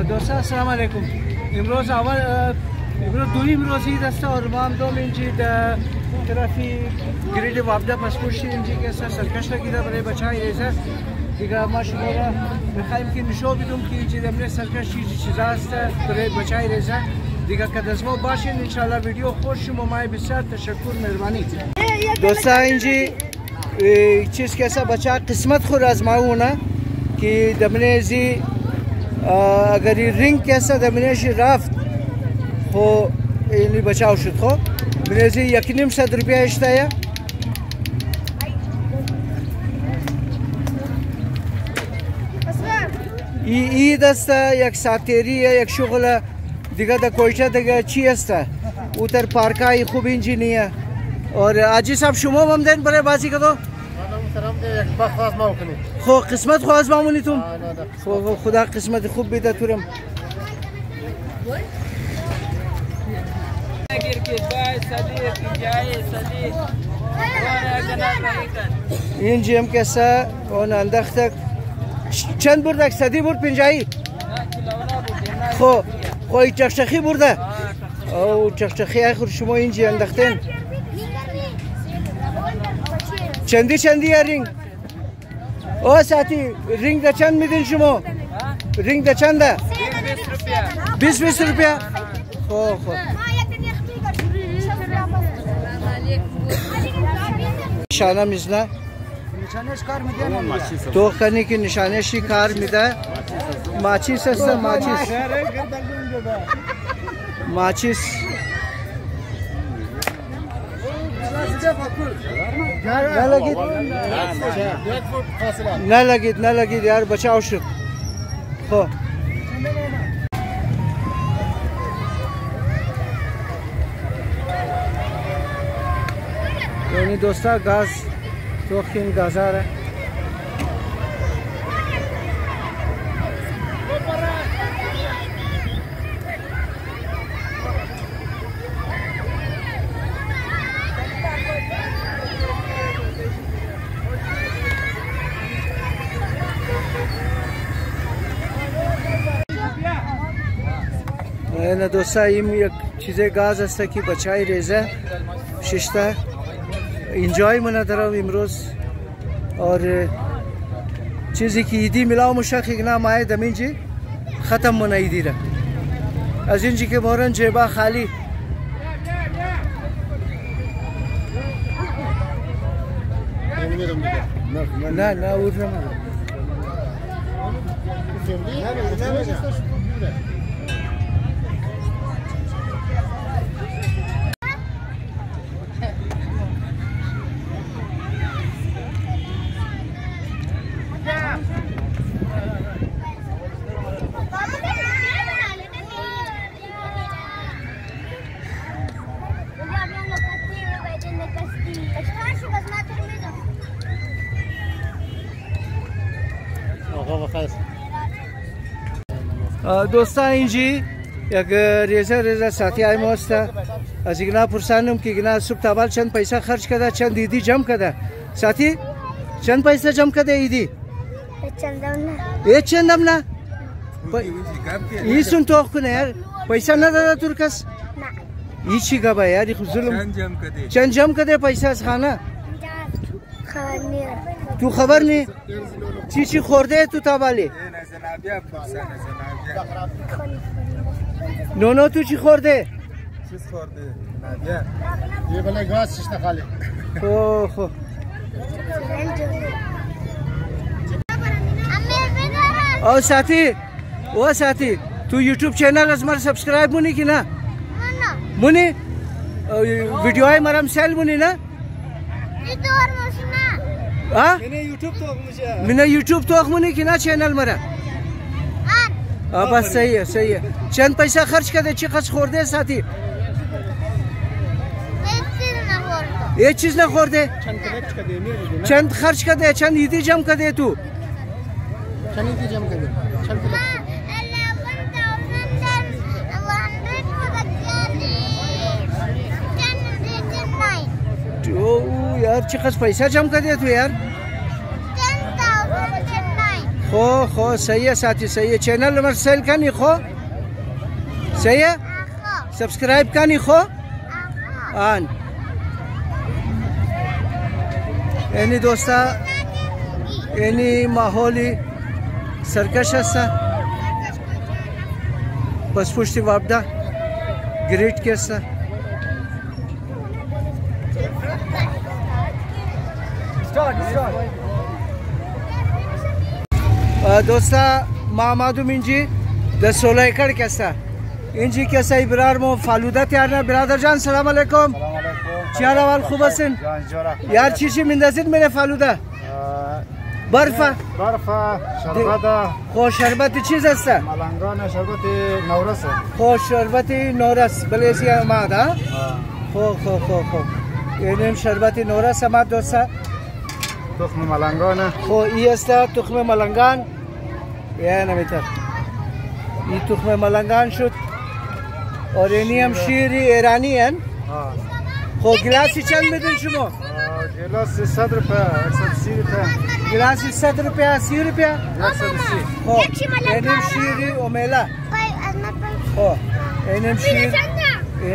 دوستان السلام علیکم. امروز دویم روز عید است و ما هم اینجا در طرف گرید وابده پاسپورت اینجا که سرکش لگیده برای بچه‌های ریزه دیگه. ما شما را می‌خوایم که نشون بدیم که اینجا در سرکش چیزا است برای بچه‌های ریزه دیگه. که دست ما باشین ان شاء الله. ویدیو خوش شما بسیار تشکر مهربانی. دوستان اینجا چیز که بچه قسمت خود از ما که دمنیزی اگر رینگ کسا دمنیش رفت خو اینی بچاو شد. خو منیزی 1.5 روپیه اشتایا ای دسته یک ساعتیریه یک شغل دیگه در کویتا دیگه چی است او تر پارکای خوب اینجی نیه. اور آجی صاحب شما هم دین برای بازی کدو خو قسمت خو از مامونی توم خو خدا قسمت خوب بیده تورم. این جیم کسا اون انداخته چند بردک صدی برد پنجایی خو چخچخی برده او چخچخی آخر شما اینجا انداختین چندی یا رینگ؟ او ساعتی رینگ دا چند میدین شما؟ رینگ دا چنده؟ 20 روپیه. خو نشانه میزنه تو خانی که نشانهشی کار میده. ماچیس است ماچیس نلگید یار بچاو شد. خب یعنی دوستا گاز تو خین گازاره نه دوستا این یک چیز گاز است که بچهای ریزه ششته انجای منه دارم امروز. اور چیزی که ایدی ملاو مشخی نه مایه دم اینجی ختم منه ایدی را از اینجی که مورن جیبا خالی نه اور نمید دوستان اینجی یک ریزه ساعتی های ماست. از اینا پرسانم که اینا صبح تابال چند پیسه خرج کرده چند ایدی جمع کرده. ساعتی چند پیسه جمع کرده ایدی؟ چندم نه ایسون توخ کنه یار پیسه نداده تو کس ای چی گبه یاری خود ظلم چند جمع کرده پیسه از خانه تو خبر نی چی خورده تو تابالی نونو تو چی خورده؟ چیز خورده نادیا یه بله گاز ششته خالی خو او ساعتی تو یوتیوب چینل از مر سبسکرایب مونی کی نه؟ مونی ویدیو های مرم سیل مونی نه؟ من یوتیوب تو مونی کی نه چینل مرا بس صحیح چند پیسه خرج کرده چی خرج خورده ساعتی؟ یک چیز نخورده چند خرج کرده چند ایدی جمع کرده تو چند ایدی جمع کرده یار چقدر پیسه جمع کرده تو یار खो सही है साथी, सही है। चैनल नंबर सेल का नहीं खो, सही है। सब्सक्राइब का नहीं खो आन एनी दोस्ता एनी माहौली सरकश असा पसपुष्टी वापदा ग्रेट केसा दोस्ता मामादुम इंजी 16 एकड़ कैसा इंजी कैसा इब्रार मो फालूदा तैयार ना बिरादर जान सलाम अलैकुम चार वाल खूब हसन यार चीशी मिंदाजिन मेरे फालूदा बर्फा शरबता खो शरबती चीज हस्ता मलंगाना शरबती नौरस खो शरबती नौरस बलेसिया मादा खो खो खो खो ये शरबती नौरस हमार दोस्ता तुख्म मलंगाना खो ये हस्ता तुख्म मलंगान या नमिता ये तुख्म मलंगान शुद और एनियम शीरी ईरानी है खो गिलास चंद में दिन शुमो गिलास 70 रुपया 180 रुपया गिलास 70 रुपया 80 रुपया 180 खो एनियम शीरी ओमेला खो एनियम शीरी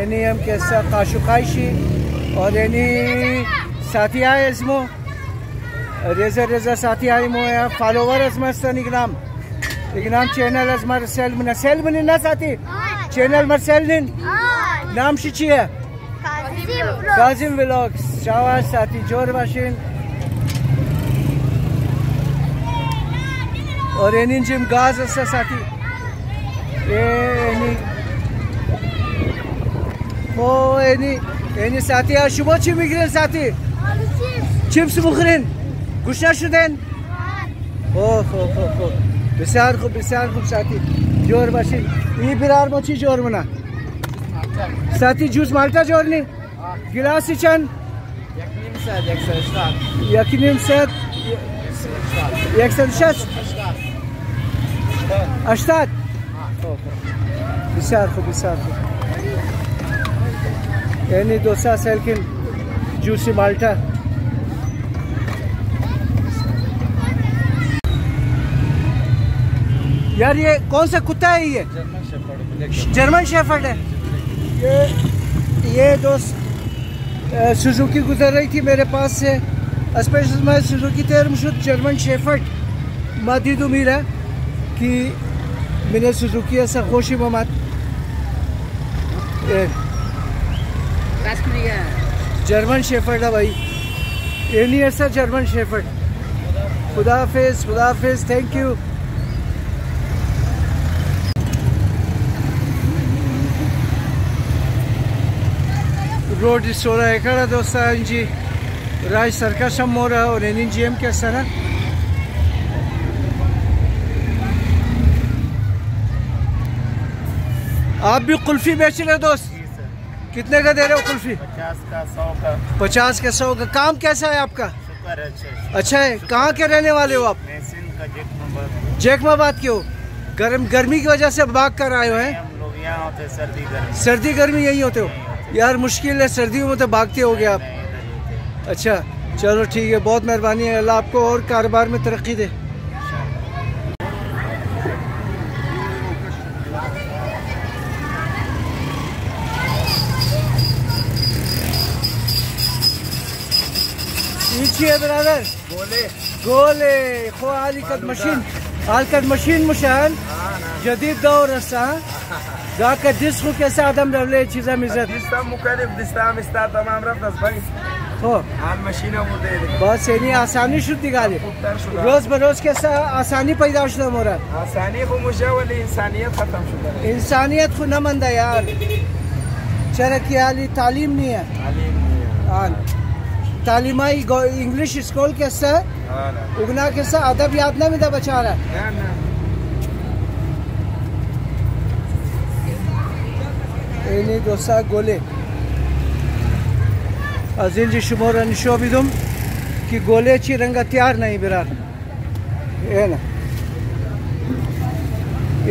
एनियम कैसा काशुकाइशी और एनी साथिया इसमो रेजा साथिया इमो या फॉलोवर असमस्तन इग्नाम चैनल असमर सेल ना साथी चैनल मरसेलिन नाम शिची है काजिम व्लॉग्स शाबाश साथी जोर बाशिन और एनिन जिम गाज असा साथी एनी साथी शुभो चिमिग्रेन साथी चिप्स मुखरिन गुशा शुदेन हो बिसार खूब साथी जोर बाशिन ये बिरार मोची जोर मना साथी जूस माल्टा जोर नहीं गिलास चंद यकीनिम सेट 160 80 बिसार खूब यानी दोसा सेलकिन जूसी माल्टा यार ये कौन सा कुत्ता है ये जर्मन शेफर्ड है ये दोस्त सुजुकी गुजर रही थी मेरे पास से स्पेशल मैं सुजुकी तेरम शुद्ध जर्मन शेफर्ड मादीदु मीरा कि मैंने सुजुकी ऐसा खुशी ममात जर्मन शेफर्ड है भाई ये नहीं ऐसा जर्मन शेफर्ड खुदा हाफिज थैंक यू रोड 16 एकड़ दोस्ता इंजी राज सरकश मोरा और एनिन जीएम के सना आप भी कुल्फी बेच रहे दोस्त कितने का दे रहे हो कुल्फी 50 का 100 का काम कैसा है आपका अच्छा है कहाँ के रहने वाले हो आप जैकमाबाद के हो गर्मी की वजह से भाग कर आए हो हैं सर्दी गर्मी यही होते हो यार मुश्किल है सर्दियों में तो भागते हो गए आप अच्छा चलो ठीक है बहुत मेहरबानी है अल्लाह आपको और कारोबार में तरक्की दे ब्रदर गोले खो आलिकत मशीन मुशान जदीद दौर असा गा का डिस्को कैसा आदम रवले चीज़ा मिज़त दिस्ता मुकलिफ दिस्ता मिस्ता तमाम रफ्त भाई हो हाल मशीना वो दे बस यानी आसानी शुद्ध दिखाले रोज बरोज कैसा आसानी पैदा शुदा मोरा आसानी को मुझे वाली इंसानियत खत्म शुदा इंसानियत को न मंदा यार चरकी आली तालीम नहीं है तालीमाई इंग्लिश स्कूल कैसा उगना कैसा अदब याद ना मिला बचारा एनी दोसा गोले अजील जी शुमोर निशो बिदुम कि गोले ची रंगा तैयार नहीं बिरा ये ना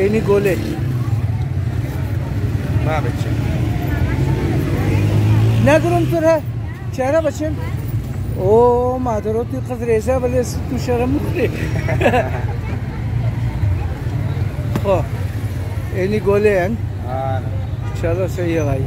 एनी गोले माँ बच्चे ना दुरुम तुर है चेहरा बच्चे ओ माधुरो तू खतरेसा वाले तू शर्म मुझे खो एनी गोले हैं। हाँ चलो सही है भाई।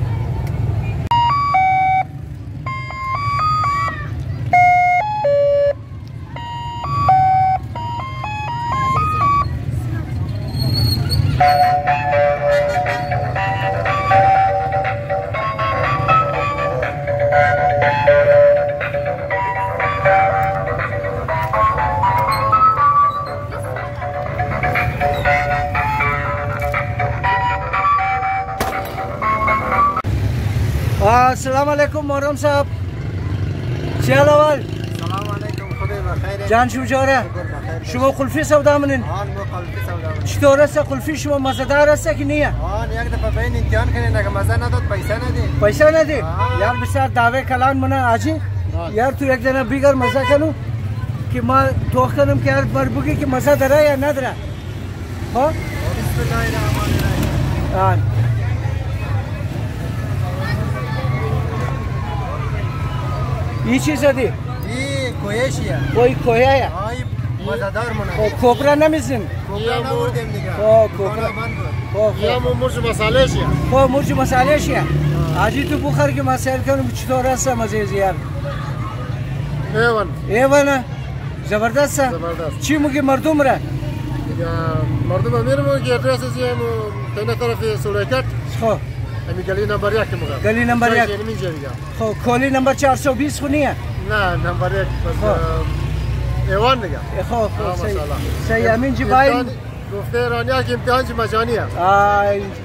अस्सलाम वालेकुम मोहरम साहब। चलो वाल सलाम वालेकुम खुदा बखैर जान शो जोरा شما قلفی سودا منین؟ آن ما قلبی سودا منین. چطور است قلفی شما مزه‌دار است که نه؟ آن یک دفعه بین امتحان کنین اگه مزه نداد پیسه ندی. پیسه ندی؟ یار بسیار دعوی کلان منه آجی. یار تو یک دنیا بیگر مزه کنو که ما تو کنم که یار بر بگی که مزه داره یا نداره. ها؟ بسم الله الرحمن الرحیم. آن. این چیز دی؟ این کویشیه. کوی کویه. آی مزدار منه. کوپرا نمیزن. کوپرا نوردیم دیگه. کوپرا. یا مرچ مساله شیه. مرچ مساله شیه. آجی تو بخور که مسائل کنم چطور است مزه زیاد. ایوان. ایوان. زبردست. زبردست. چی میگی مردم را؟ مردم میرم که ادرس زیم تنها طرف سولکت. خو. امی گلی نمبر 1 مگه. گلی نمبر 1. خو کلی نمبر 420 خونیه. نه نمبر 1 بس ایوان دیگه. خو صحیح امین جی باین گفته ایرانیا که امتحان چی مجانیه.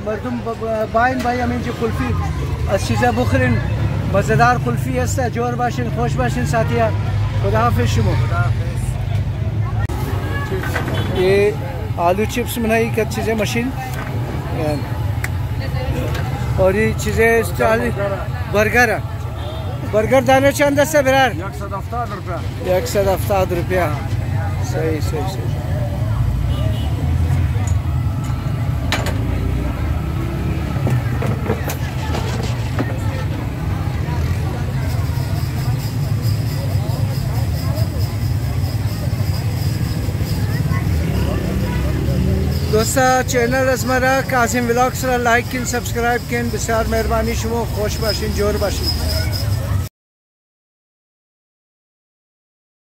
مردم باین بای امین جی قلفی از چیزا بخورین مزه‌دار قلفی است. جور باشین خوش باشین ساتیا. خدا حافظ شما. خدا حافظ. ये आलू चिप्स बनाई क्या चीज़ें मशीन और ये चीज़ें बर्गर बर्गर दाने चंद से बिरार 170 रुपया 170 रुपया सही सही सही दोस्ता चैनल از مرا कासिम व्लॉग्स را लाइक کن سابسکرایب کن بسیار مهربانی شما خوش باشین جور باشین